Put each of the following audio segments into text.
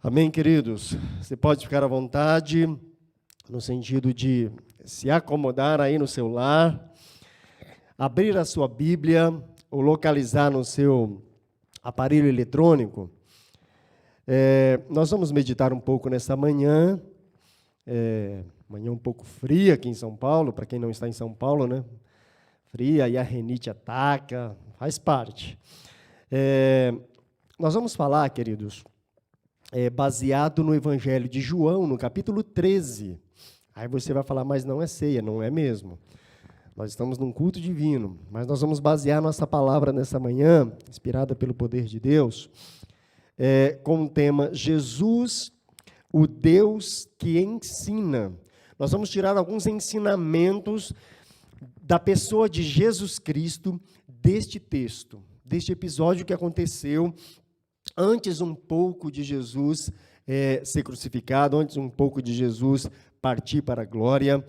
Amém, queridos? Você pode ficar à vontade, no sentido de se acomodar aí no seu lar, abrir a sua Bíblia, ou localizar no seu aparelho eletrônico. Nós vamos meditar um pouco nessa manhã, manhã um pouco fria aqui em São Paulo, para quem não está em São Paulo, né? Fria, e a rinite ataca, faz parte. Nós vamos falar, queridos, baseado no Evangelho de João, no capítulo 13. Aí você vai falar, mas não é ceia, não é mesmo. Nós estamos num culto divino, mas nós vamos basear nossa palavra nessa manhã, inspirada pelo poder de Deus, com o tema Jesus, o Deus que ensina. Nós vamos tirar alguns ensinamentos da pessoa de Jesus Cristo deste texto, deste episódio que aconteceu antes um pouco de Jesus ser crucificado, antes um pouco de Jesus partir para a glória.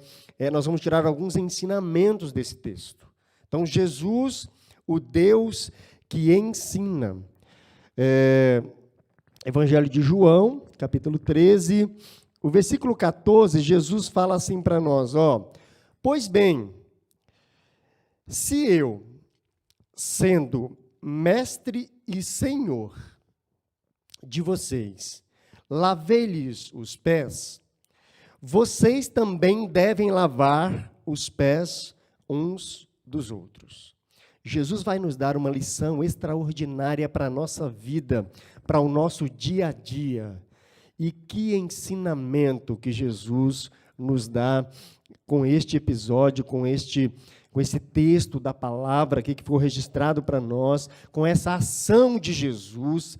Nós vamos tirar alguns ensinamentos desse texto. Então, Jesus, o Deus que ensina. Evangelho de João, capítulo 13, o versículo 14, Jesus fala assim para nós, pois bem, se eu, sendo mestre e senhor de vocês, lavei-lhes os pés, vocês também devem lavar os pés uns dos outros. Jesus vai nos dar uma lição extraordinária para a nossa vida, para o nosso dia a dia. E que ensinamento que Jesus nos dá com este episódio, com esse texto da palavra aqui que foi registrado para nós, com essa ação de Jesus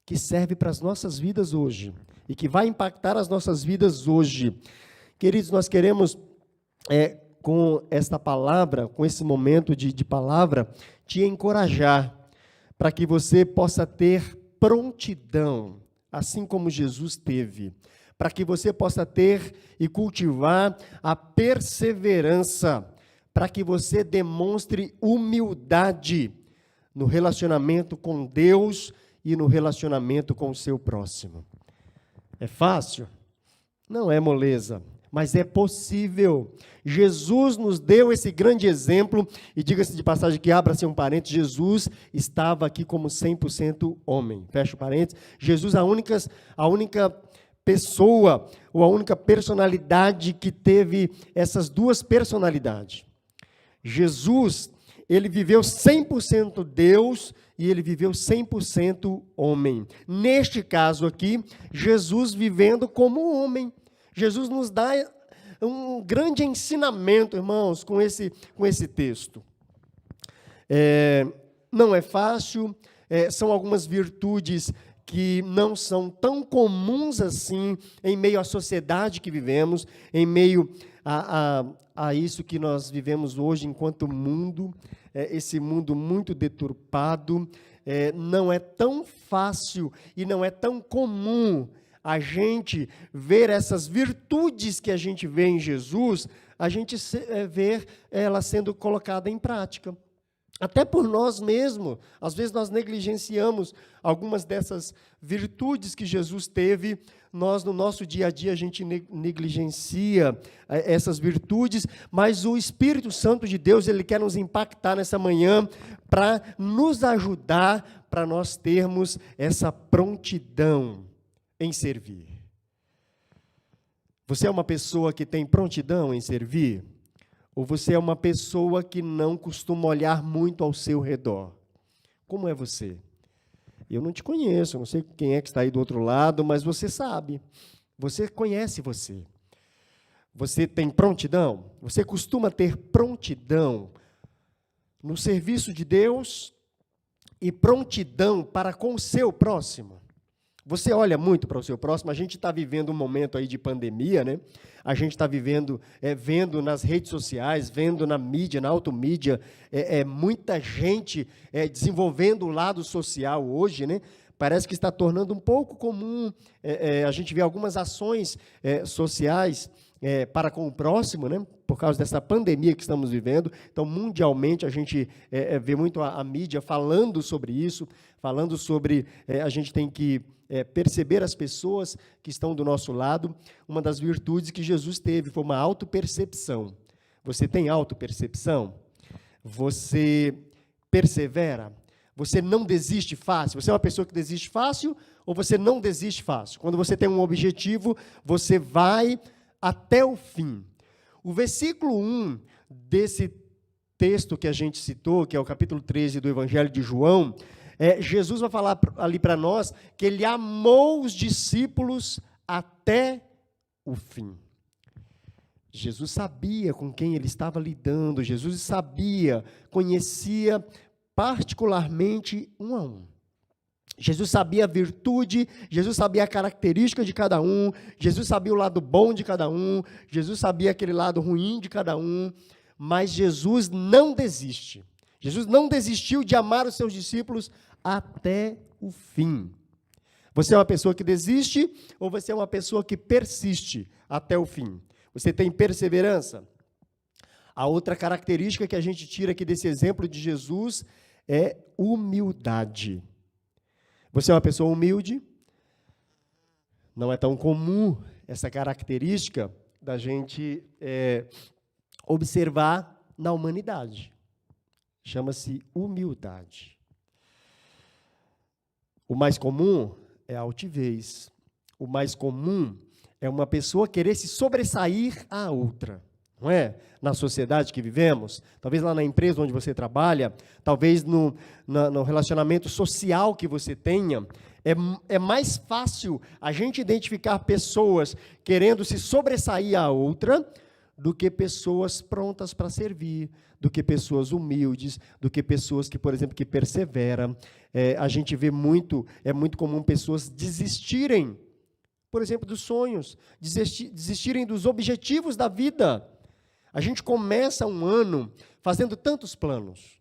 que serve para as nossas vidas hoje e que vai impactar as nossas vidas hoje. Queridos, nós queremos, com esta palavra, com esse momento de palavra, te encorajar para que você possa ter prontidão, assim como Jesus teve, para que você possa ter e cultivar a perseverança, para que você demonstre humildade no relacionamento com Deus e no relacionamento com o seu próximo. É fácil? Não é moleza, mas é possível. Jesus nos deu esse grande exemplo, e diga-se de passagem que abra-se um parênteses, Jesus estava aqui como 100% homem, fecha o parênteses. Jesus, a única pessoa, ou a única personalidade que teve essas duas personalidades. Jesus, ele viveu 100% Deus e ele viveu 100% homem. Neste caso aqui, Jesus vivendo como homem. Jesus nos dá um grande ensinamento, irmãos, com esse texto. Não é fácil, são algumas virtudes que não são tão comuns assim em meio à sociedade que vivemos, em meio a isso que nós vivemos hoje enquanto mundo, esse mundo muito deturpado. Não é tão fácil e não é tão comum a gente ver essas virtudes que a gente vê em Jesus, a gente ver ela sendo colocada em prática. Até por nós mesmos, às vezes nós negligenciamos algumas dessas virtudes que Jesus teve, nós no nosso dia a dia a gente negligencia essas virtudes, mas o Espírito Santo de Deus, ele quer nos impactar nessa manhã para nos ajudar, para nós termos essa prontidão em servir. Você é uma pessoa que tem prontidão em servir? Ou você é uma pessoa que não costuma olhar muito ao seu redor? Como é você? Eu não te conheço, não sei quem é que está aí do outro lado, mas você sabe. Você conhece você. Você tem prontidão? Você costuma ter prontidão no serviço de Deus e prontidão para com o seu próximo? Você olha muito para o seu próximo. A gente está vivendo um momento aí de pandemia, né? A gente está vivendo, vendo nas redes sociais, vendo na mídia, na automídia, muita gente desenvolvendo o lado social hoje, né? Parece que está tornando um pouco comum a gente ver algumas ações sociais para com o próximo, né? Por causa dessa pandemia que estamos vivendo. Então, mundialmente, a gente vê muito a mídia falando sobre isso, falando sobre a gente tem que perceber as pessoas que estão do nosso lado. Uma das virtudes que Jesus teve foi uma autopercepção. Você tem autopercepção? Você persevera? Você não desiste fácil? Você é uma pessoa que desiste fácil ou você não desiste fácil? Quando você tem um objetivo, você vai até o fim. O versículo 1 desse texto que a gente citou, que é o capítulo 13 do Evangelho de João, Jesus vai falar ali para nós que ele amou os discípulos até o fim. Jesus sabia com quem ele estava lidando, Jesus sabia, conhecia particularmente um a um. Jesus sabia a virtude, Jesus sabia a característica de cada um, Jesus sabia o lado bom de cada um, Jesus sabia aquele lado ruim de cada um, mas Jesus não desiste. Jesus não desistiu de amar os seus discípulos até o fim. Você é uma pessoa que desiste ou você é uma pessoa que persiste até o fim? Você tem perseverança? A outra característica que a gente tira aqui desse exemplo de Jesus é humildade. Você é uma pessoa humilde? Não é tão comum essa característica da gente observar na humanidade. Chama-se humildade. O mais comum é a altivez. O mais comum é uma pessoa querer se sobressair à outra. Não é? Na sociedade que vivemos, talvez lá na empresa onde você trabalha, talvez no relacionamento social que você tenha, é mais fácil a gente identificar pessoas querendo se sobressair à outra do que pessoas prontas para servir, do que pessoas humildes, do que pessoas que, por exemplo, que perseveram. A gente vê muito, é muito comum pessoas desistirem, por exemplo, dos sonhos, desistirem dos objetivos da vida. A gente começa um ano fazendo tantos planos.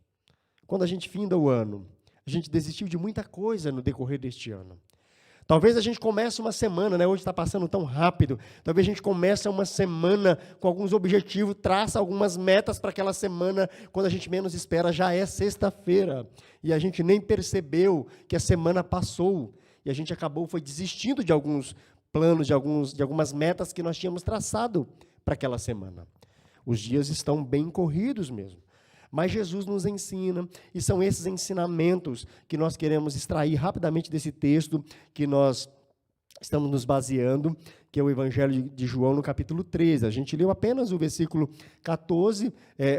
Quando a gente finda o ano, a gente desistiu de muita coisa no decorrer deste ano. Talvez a gente comece uma semana, né? Hoje está passando tão rápido, talvez a gente comece uma semana com alguns objetivos, traça algumas metas para aquela semana, quando a gente menos espera, já é sexta-feira, e a gente nem percebeu que a semana passou, e a gente foi desistindo de alguns planos, de algumas metas que nós tínhamos traçado para aquela semana. Os dias estão bem corridos mesmo. Mas Jesus nos ensina, e são esses ensinamentos que nós queremos extrair rapidamente desse texto que nós estamos nos baseando, que é o Evangelho de João, no capítulo 13. A gente leu apenas o versículo 14,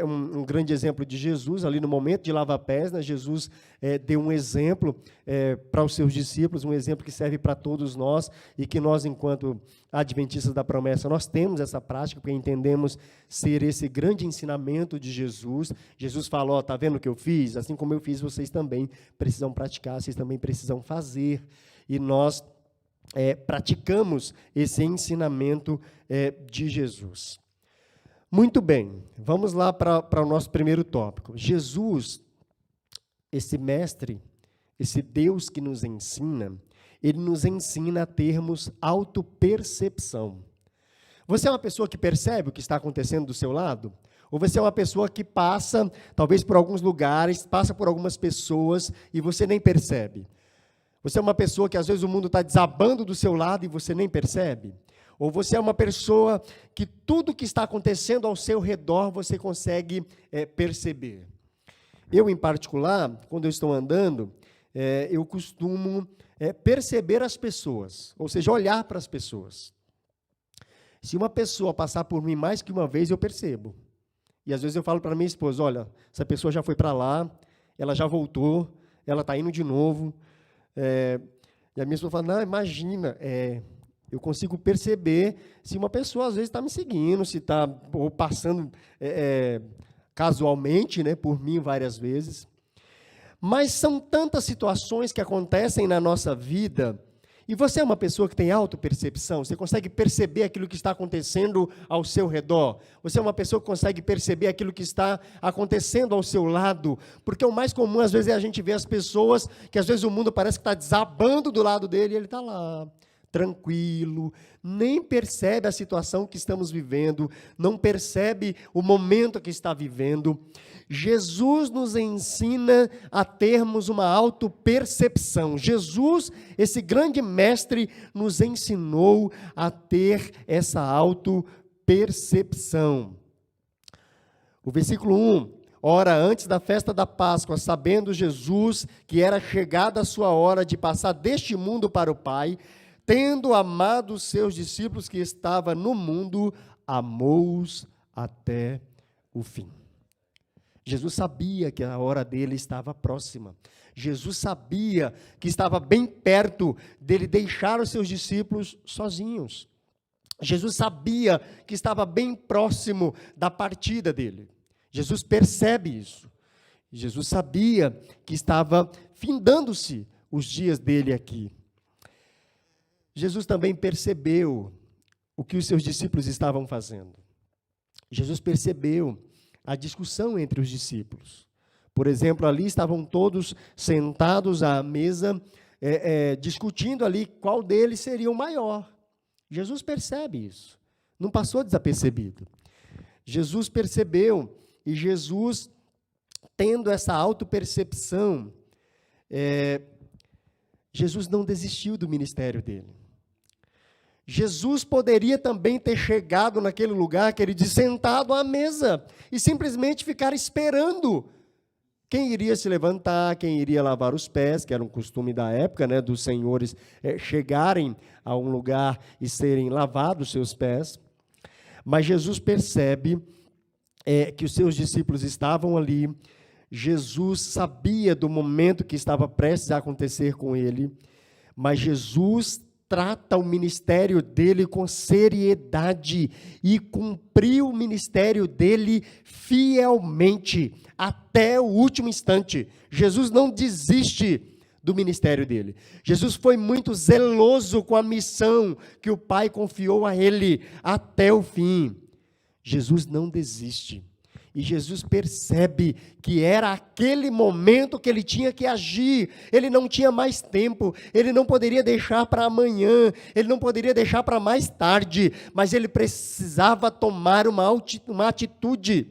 um grande exemplo de Jesus, ali no momento de lavar pés, né? Jesus deu um exemplo para os seus discípulos, um exemplo que serve para todos nós, e que nós, enquanto adventistas da promessa, nós temos essa prática, porque entendemos ser esse grande ensinamento de Jesus. Jesus falou, está vendo o que eu fiz? Assim como eu fiz, vocês também precisam praticar, vocês também precisam fazer. E nós praticamos esse ensinamento de Jesus. Muito bem, vamos lá para o nosso primeiro tópico. Jesus, esse mestre, esse Deus que nos ensina, ele nos ensina a termos autopercepção. Você é uma pessoa que percebe o que está acontecendo do seu lado? Ou você é uma pessoa que passa, talvez por alguns lugares, passa por algumas pessoas e você nem percebe? Você é uma pessoa que às vezes o mundo está desabando do seu lado e você nem percebe? Ou você é uma pessoa que tudo que está acontecendo ao seu redor você consegue perceber? Eu, em particular, quando eu estou andando, eu costumo perceber as pessoas, ou seja, olhar para as pessoas. Se uma pessoa passar por mim mais que uma vez, eu percebo. E às vezes eu falo para minha esposa, olha, essa pessoa já foi para lá, ela já voltou, ela está indo de novo. E a minha esposa fala, não, imagina, eu consigo perceber se uma pessoa às vezes está me seguindo, se está passando casualmente, né, por mim várias vezes. Mas são tantas situações que acontecem na nossa vida E você é uma pessoa que tem autopercepção? Você consegue perceber aquilo que está acontecendo ao seu redor? Você é uma pessoa que consegue perceber aquilo que está acontecendo ao seu lado? Porque o mais comum, às vezes, é a gente ver as pessoas que, às vezes, o mundo parece que está desabando do lado dele e ele está lá, tranquilo, nem percebe a situação que estamos vivendo, não percebe o momento que está vivendo. Jesus nos ensina a termos uma autopercepção. Jesus, esse grande mestre, nos ensinou a ter essa autopercepção. O versículo 1, ora, antes da festa da Páscoa, sabendo Jesus que era chegada a sua hora de passar deste mundo para o Pai, tendo amado os seus discípulos que estavam no mundo, amou-os até o fim. Jesus sabia que a hora dele estava próxima. Jesus sabia que estava bem perto dele deixar os seus discípulos sozinhos. Jesus sabia que estava bem próximo da partida dele. Jesus percebe isso. Jesus sabia que estava findando-se os dias dele aqui. Jesus também percebeu o que os seus discípulos estavam fazendo. Jesus percebeu a discussão entre os discípulos. Por exemplo, ali estavam todos sentados à mesa, discutindo ali qual deles seria o maior. Jesus percebe isso. Não passou desapercebido. Jesus percebeu, e Jesus, tendo essa autopercepção, Jesus não desistiu do ministério dele. Jesus poderia também ter chegado naquele lugar, querido, sentado à mesa, e simplesmente ficar esperando quem iria se levantar, quem iria lavar os pés, que era um costume da época, né, dos senhores chegarem a um lugar e serem lavados seus pés. Mas Jesus percebe que os seus discípulos estavam ali. Jesus sabia do momento que estava prestes a acontecer com ele, mas Jesus trata o ministério dele com seriedade e cumpriu o ministério dele fielmente até o último instante. Jesus não desiste do ministério dele. Jesus foi muito zeloso com a missão que o Pai confiou a ele até o fim. Jesus não desiste. E Jesus percebe que era aquele momento que ele tinha que agir. Ele não tinha mais tempo, ele não poderia deixar para amanhã, ele não poderia deixar para mais tarde, mas ele precisava tomar uma atitude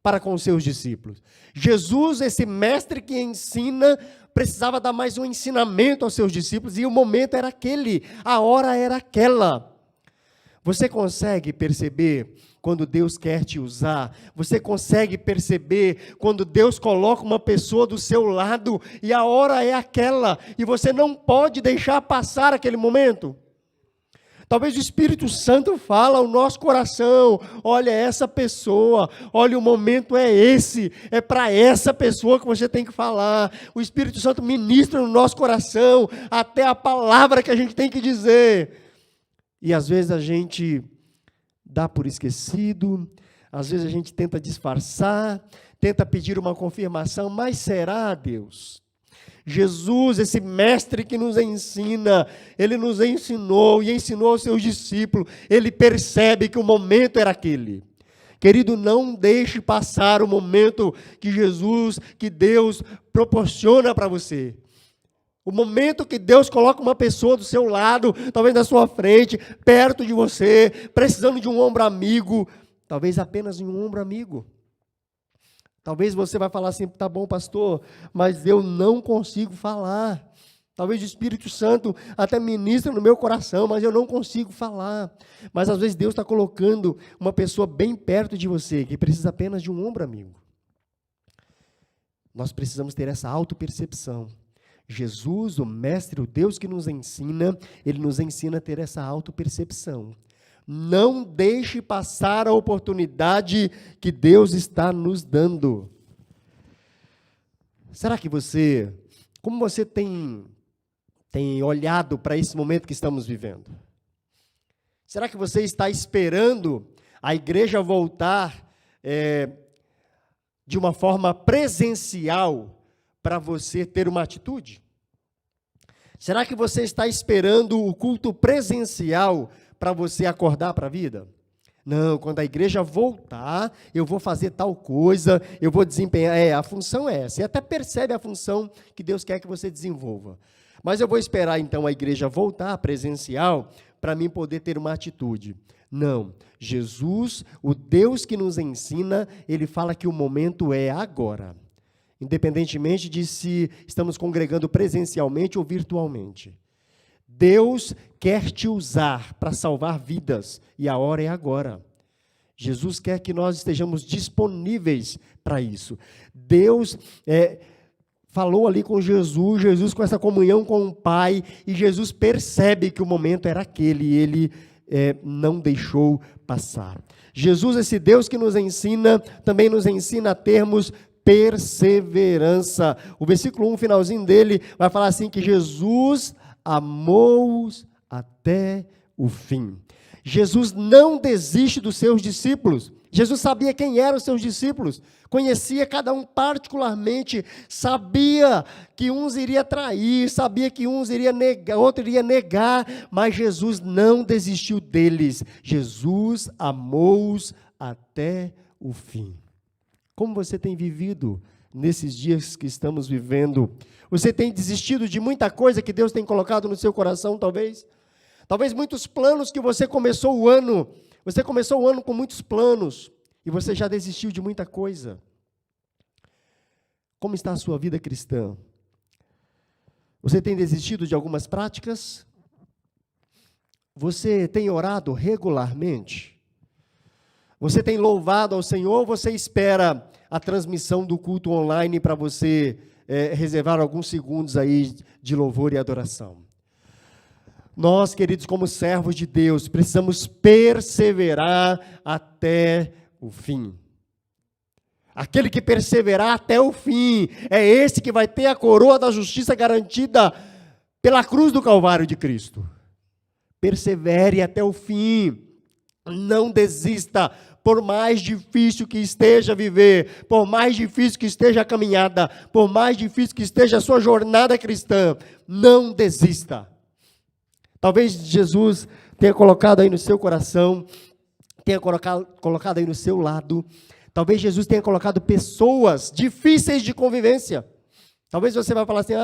para com os seus discípulos. Jesus, esse mestre que ensina, precisava dar mais um ensinamento aos seus discípulos, e o momento era aquele, a hora era aquela. Você consegue perceber quando Deus quer te usar? Você consegue perceber quando Deus coloca uma pessoa do seu lado e a hora é aquela e você não pode deixar passar aquele momento? Talvez o Espírito Santo fala ao nosso coração: olha essa pessoa, olha o momento é esse, é para essa pessoa que você tem que falar. O Espírito Santo ministra no nosso coração até a palavra que a gente tem que dizer. E às vezes a gente dá por esquecido, às vezes a gente tenta disfarçar, tenta pedir uma confirmação, mas será, Deus? Jesus, esse mestre que nos ensina, ele nos ensinou e ensinou aos seus discípulos, ele percebe que o momento era aquele. Querido, não deixe passar o momento que Jesus, que Deus proporciona para você. O momento que Deus coloca uma pessoa do seu lado, talvez na sua frente, perto de você, precisando de um ombro amigo, talvez apenas de um ombro amigo. Talvez você vai falar assim: tá bom, pastor, mas eu não consigo falar. Talvez o Espírito Santo até ministra no meu coração, mas eu não consigo falar. Mas às vezes Deus está colocando uma pessoa bem perto de você, que precisa apenas de um ombro amigo. Nós precisamos ter essa autopercepção. Jesus, o mestre, o Deus que nos ensina, ele nos ensina a ter essa autopercepção. Não deixe passar a oportunidade que Deus está nos dando. Será que você, como você tem olhado para esse momento que estamos vivendo? Será que você está esperando a igreja voltar de uma forma presencial para você ter uma atitude? Será que você está esperando o culto presencial para você acordar para a vida? Não, quando a igreja voltar, eu vou fazer tal coisa, eu vou desempenhar. A função é essa. Você até percebe a função que Deus quer que você desenvolva. Mas eu vou esperar, então, a igreja voltar presencial para mim poder ter uma atitude. Não, Jesus, o Deus que nos ensina, ele fala que o momento é agora. Independentemente de se estamos congregando presencialmente ou virtualmente. Deus quer te usar para salvar vidas, e a hora é agora. Jesus quer que nós estejamos disponíveis para isso. Deus falou ali com Jesus com essa comunhão com o Pai, e Jesus percebe que o momento era aquele, e ele não deixou passar. Jesus, esse Deus que nos ensina, também nos ensina a termos perseverança. O versículo 1, finalzinho dele, vai falar assim, que Jesus amou-os até o fim. Jesus não desiste dos seus discípulos. Jesus sabia quem eram os seus discípulos, conhecia cada um particularmente, sabia que uns iria trair, sabia que uns iria negar, outro iria negar, mas Jesus não desistiu deles. Jesus amou-os até o fim. Como você tem vivido nesses dias que estamos vivendo? Você tem desistido de muita coisa que Deus tem colocado no seu coração, talvez? Talvez muitos planos que você começou o ano com muitos planos, e você já desistiu de muita coisa. Como está a sua vida cristã? Você tem desistido de algumas práticas? Você tem orado regularmente? Você tem louvado ao Senhor, ou você espera a transmissão do culto online para você reservar alguns segundos aí de louvor e adoração? Nós, queridos, como servos de Deus, precisamos perseverar até o fim. Aquele que perseverar até o fim, é esse que vai ter a coroa da justiça garantida pela cruz do Calvário de Cristo. Persevere até o fim, não desista, por mais difícil que esteja viver, por mais difícil que esteja a caminhada, por mais difícil que esteja a sua jornada cristã, não desista. Talvez Jesus tenha colocado aí no seu coração, tenha colocado aí no seu lado, talvez Jesus tenha colocado pessoas difíceis de convivência. Talvez você vai falar assim,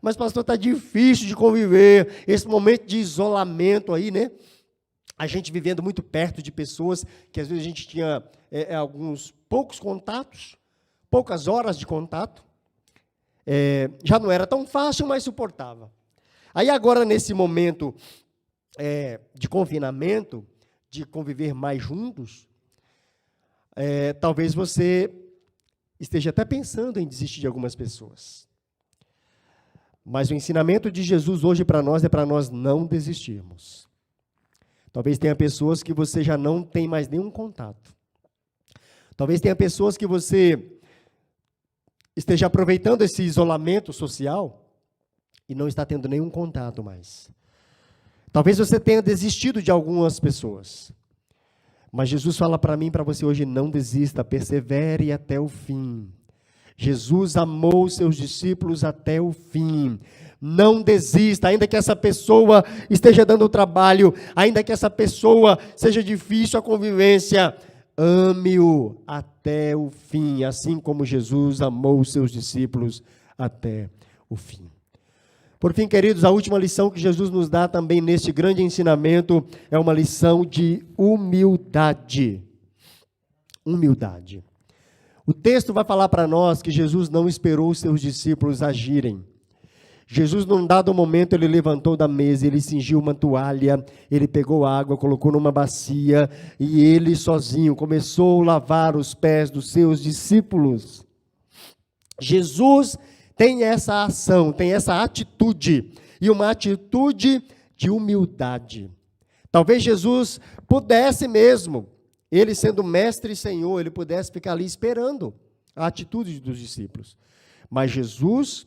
mas pastor, está difícil de conviver, esse momento de isolamento aí, né? A gente vivendo muito perto de pessoas que às vezes a gente tinha alguns poucos contatos, poucas horas de contato, já não era tão fácil, mas suportava. Aí agora, nesse momento de confinamento, de conviver mais juntos, talvez você esteja até pensando em desistir de algumas pessoas. Mas o ensinamento de Jesus hoje para nós é para nós não desistirmos. Talvez tenha pessoas que você já não tem mais nenhum contato. Talvez tenha pessoas que você esteja aproveitando esse isolamento social e não está tendo nenhum contato mais. Talvez você tenha desistido de algumas pessoas. Mas Jesus fala para mim e para você hoje, não desista, persevere até o fim. Jesus amou os seus discípulos até o fim. Não desista, ainda que essa pessoa esteja dando trabalho, ainda que essa pessoa seja difícil a convivência, ame-o até o fim, assim como Jesus amou os seus discípulos até o fim. Por fim, queridos, a última lição que Jesus nos dá também neste grande ensinamento é uma lição de humildade. Humildade. O texto vai falar para nós que Jesus não esperou os seus discípulos agirem. Jesus, num dado momento, ele levantou da mesa, ele cingiu uma toalha, ele pegou água, colocou numa bacia, e ele sozinho começou a lavar os pés dos seus discípulos. Jesus tem essa ação, tem essa atitude, e uma atitude de humildade. Talvez Jesus pudesse mesmo, ele sendo mestre e Senhor, ele pudesse ficar ali esperando a atitude dos discípulos. Mas Jesus,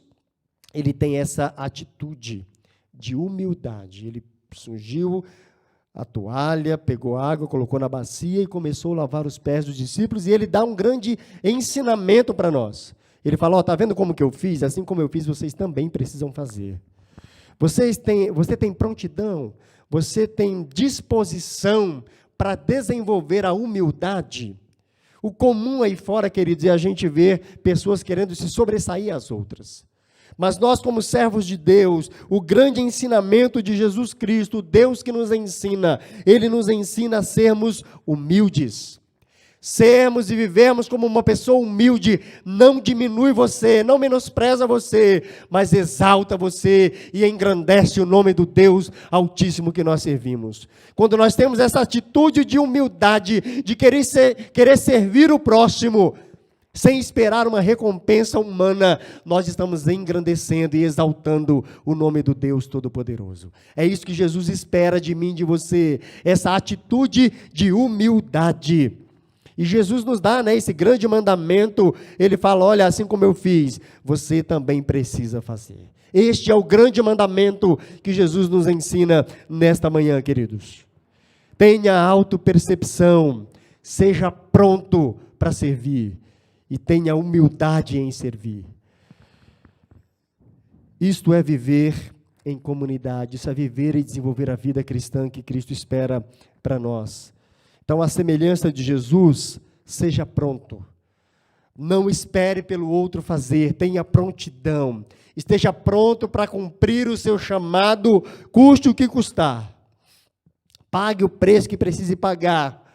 ele tem essa atitude de humildade. Ele cingiu a toalha, pegou água, colocou na bacia e começou a lavar os pés dos discípulos, e ele dá um grande ensinamento para nós. Ele fala, está vendo como que eu fiz? Assim como eu fiz, vocês também precisam fazer. Você tem prontidão, você tem disposição para desenvolver a humildade. O comum aí fora, queridos, é a gente ver pessoas querendo se sobressair às outras. Mas nós, como servos de Deus, o grande ensinamento de Jesus Cristo, Deus que nos ensina, Ele nos ensina a sermos humildes. Sermos e vivermos como uma pessoa humilde, não diminui você, não menospreza você, mas exalta você e engrandece o nome do Deus Altíssimo que nós servimos. Quando nós temos essa atitude de humildade, de querer servir o próximo, sem esperar uma recompensa humana, nós estamos engrandecendo e exaltando o nome do Deus Todo-Poderoso. É isso que Jesus espera de mim e de você, essa atitude de humildade. E Jesus nos dá, esse grande mandamento. Ele fala, olha, assim como eu fiz, você também precisa fazer. Este é o grande mandamento que Jesus nos ensina nesta manhã, queridos. Tenha autopercepção, seja pronto para servir e tenha humildade em servir. Isto é viver em comunidade, isso é viver e desenvolver a vida cristã que Cristo espera para nós. Então, a semelhança de Jesus, seja pronto. Não espere pelo outro fazer, tenha prontidão. Esteja pronto para cumprir o seu chamado, custe o que custar. Pague o preço que precise pagar.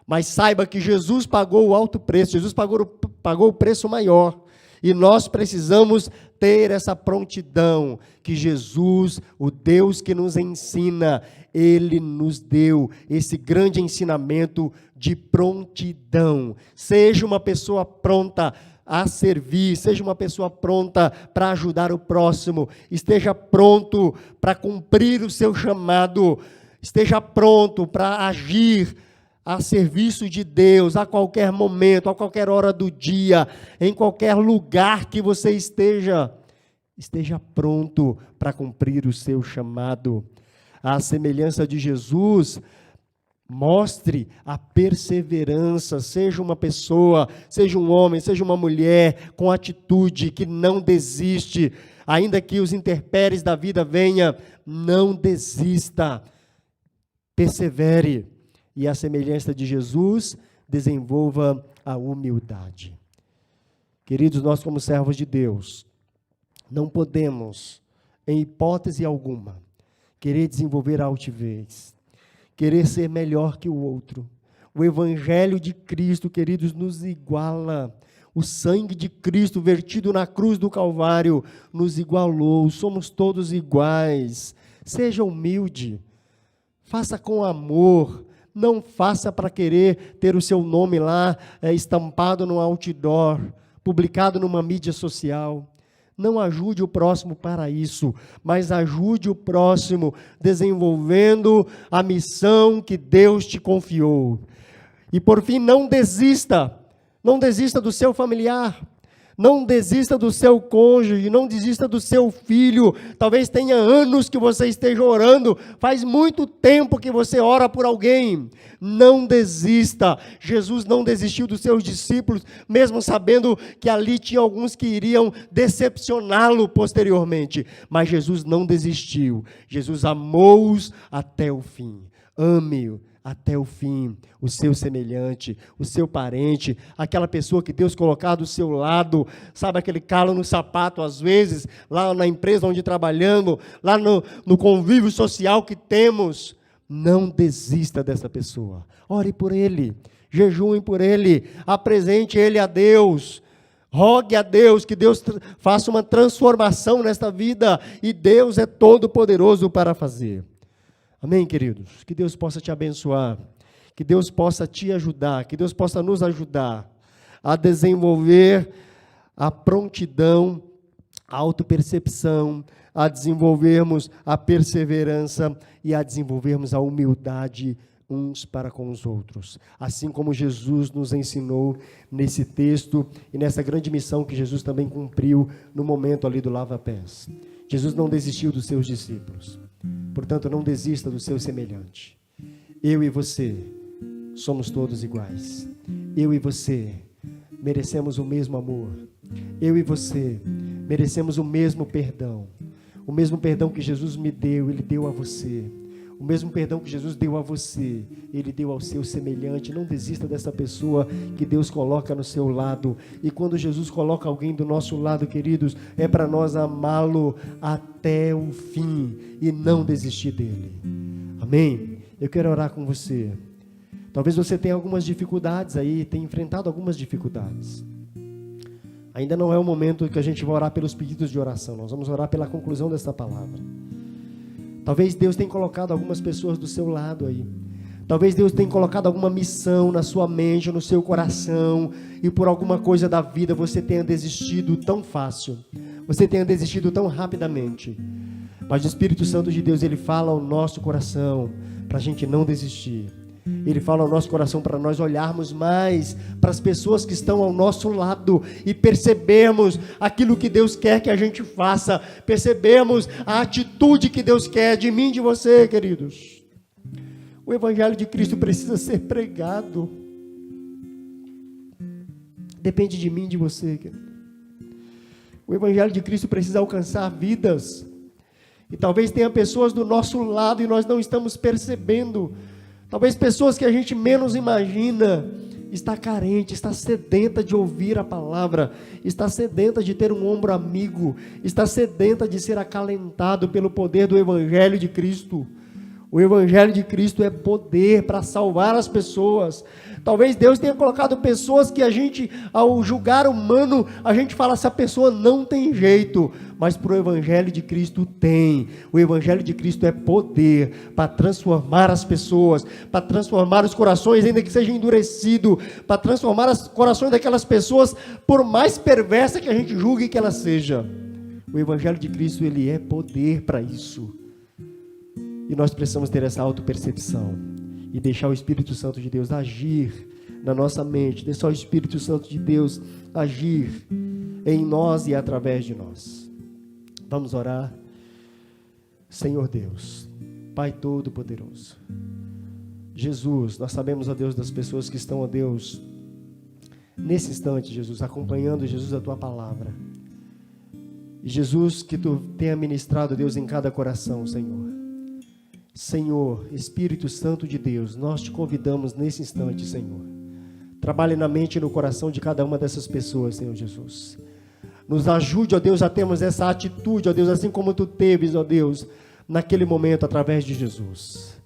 Mas saiba que Jesus pagou o alto preço, Jesus pagou o preço maior. E nós precisamos ter essa prontidão que Jesus, o Deus que nos ensina, Ele nos deu esse grande ensinamento de prontidão. Seja uma pessoa pronta a servir, seja uma pessoa pronta para ajudar o próximo, esteja pronto para cumprir o seu chamado, esteja pronto para agir a serviço de Deus, a qualquer momento, a qualquer hora do dia, em qualquer lugar que você esteja pronto para cumprir o seu chamado. A semelhança de Jesus, mostre a perseverança, seja uma pessoa, seja um homem, seja uma mulher, com atitude que não desiste, ainda que os intempéries da vida venham, não desista, persevere. E a semelhança de Jesus, desenvolva a humildade. Queridos, nós como servos de Deus, não podemos, em hipótese alguma, querer desenvolver a altivez, querer ser melhor que o outro. O Evangelho de Cristo, queridos, nos iguala. O sangue de Cristo vertido na cruz do Calvário nos igualou. Somos todos iguais. Seja humilde. Faça com amor. Não faça para querer ter o seu nome lá estampado no outdoor, publicado numa mídia social. Não ajude o próximo para isso, mas ajude o próximo desenvolvendo a missão que Deus te confiou. E por fim, não desista do seu familiar, não desista do seu cônjuge, não desista do seu filho. Talvez tenha anos que você esteja orando, faz muito tempo que você ora por alguém. Não desista. Jesus não desistiu dos seus discípulos, mesmo sabendo que ali tinha alguns que iriam decepcioná-lo posteriormente. Mas Jesus não desistiu. Jesus amou-os até o fim. Ame-o até o fim, o seu semelhante, o seu parente, aquela pessoa que Deus colocar do seu lado, sabe, aquele calo no sapato, às vezes, lá na empresa onde trabalhamos, lá no convívio social que temos. Não desista dessa pessoa. Ore por ele, jejue por ele, apresente ele a Deus. Rogue a Deus, que Deus faça uma transformação nesta vida, e Deus é todo poderoso para fazer. Amém, queridos? Que Deus possa te abençoar, que Deus possa te ajudar, que Deus possa nos ajudar a desenvolver a prontidão, a autopercepção, a desenvolvermos a perseverança e a desenvolvermos a humildade uns para com os outros. Assim como Jesus nos ensinou nesse texto e nessa grande missão que Jesus também cumpriu no momento ali do lava-pés. Jesus não desistiu dos seus discípulos. Portanto, não desista do seu semelhante. Eu e você somos todos iguais. Eu e você merecemos o mesmo amor. Eu e você merecemos o mesmo perdão. O mesmo perdão que Jesus me deu, Ele deu a você. O mesmo perdão que Jesus deu a você, Ele deu ao seu semelhante. Não desista dessa pessoa que Deus coloca no seu lado. E quando Jesus coloca alguém do nosso lado, queridos, é para nós amá-lo até o fim e não desistir dele. Amém? Eu quero orar com você. Talvez você tenha algumas dificuldades aí, tenha enfrentado algumas dificuldades. Ainda não é o momento que a gente vai orar pelos pedidos de oração. Nós vamos orar pela conclusão dessa palavra. Talvez Deus tenha colocado algumas pessoas do seu lado aí. Talvez Deus tenha colocado alguma missão na sua mente, no seu coração, e por alguma coisa da vida você tenha desistido tão fácil. Você tenha desistido tão rapidamente. Mas o Espírito Santo de Deus, Ele fala ao nosso coração para a gente não desistir. Ele fala ao nosso coração para nós olharmos mais para as pessoas que estão ao nosso lado e percebermos aquilo que Deus quer que a gente faça, percebemos a atitude que Deus quer de mim e de você, queridos. O Evangelho de Cristo precisa ser pregado. Depende de mim e de você, querido. O Evangelho de Cristo precisa alcançar vidas. E talvez tenha pessoas do nosso lado e nós não estamos percebendo. Talvez pessoas que a gente menos imagina, está carente, está sedenta de ouvir a palavra, está sedenta de ter um ombro amigo, está sedenta de ser acalentado pelo poder do Evangelho de Cristo. O Evangelho de Cristo é poder para salvar as pessoas. Talvez Deus tenha colocado pessoas que a gente, ao julgar humano, a gente fala, essa pessoa não tem jeito, mas para o Evangelho de Cristo tem. O Evangelho de Cristo é poder para transformar as pessoas, para transformar os corações, ainda que seja endurecido, para transformar os corações daquelas pessoas, por mais perversa que a gente julgue que ela seja. O Evangelho de Cristo, ele é poder para isso. E nós precisamos ter essa autopercepção e deixar o Espírito Santo de Deus agir na nossa mente, deixar o Espírito Santo de Deus agir em nós e através de nós. Vamos orar. Senhor Deus, Pai Todo-Poderoso, Jesus, nós sabemos, ó Deus, das pessoas que estão, ó Deus, nesse instante, Jesus, acompanhando, Jesus, a Tua palavra. E Jesus, que Tu tenha ministrado, Deus, em cada coração, Senhor. Senhor, Espírito Santo de Deus, nós te convidamos nesse instante, Senhor. Trabalhe na mente e no coração de cada uma dessas pessoas, Senhor Jesus. Nos ajude, ó Deus, a termos essa atitude, ó Deus, assim como Tu teves, ó Deus, naquele momento, através de Jesus.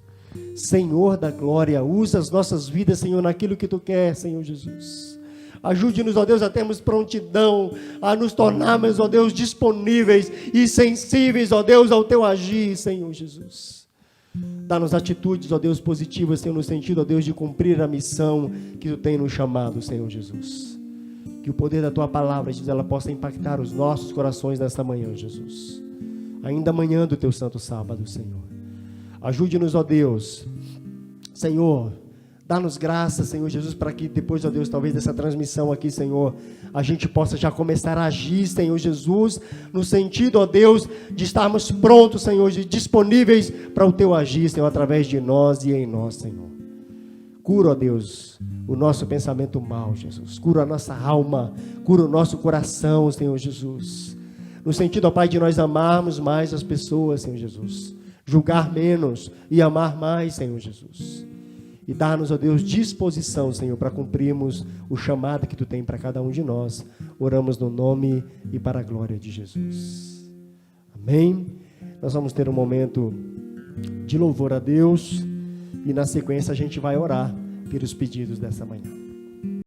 Senhor da glória, usa as nossas vidas, Senhor, naquilo que Tu quer, Senhor Jesus. Ajude-nos, ó Deus, a termos prontidão, a nos tornarmos, ó Deus, disponíveis e sensíveis, ó Deus, ao Teu agir, Senhor Jesus. Dá-nos atitudes, ó Deus, positivas, Senhor, no sentido, ó Deus, de cumprir a missão que Tu tem nos chamado, Senhor Jesus. Que o poder da Tua palavra, Jesus, ela possa impactar os nossos corações nesta manhã, Jesus. Ainda amanhã do Teu santo sábado, Senhor. Ajude-nos, ó Deus. Senhor, dá-nos graça, Senhor Jesus, para que depois, ó Deus, talvez dessa transmissão aqui, Senhor, a gente possa já começar a agir, Senhor Jesus, no sentido, ó Deus, de estarmos prontos, Senhor, disponíveis para o Teu agir, Senhor, através de nós e em nós, Senhor. Cura, ó Deus, o nosso pensamento mau, Jesus. Cura a nossa alma, cura o nosso coração, Senhor Jesus. No sentido, ó Pai, de nós amarmos mais as pessoas, Senhor Jesus. Julgar menos e amar mais, Senhor Jesus. E dar-nos, ó Deus, disposição, Senhor, para cumprirmos o chamado que Tu tem para cada um de nós. Oramos no nome e para a glória de Jesus. Amém? Nós vamos ter um momento de louvor a Deus e na sequência a gente vai orar pelos pedidos dessa manhã.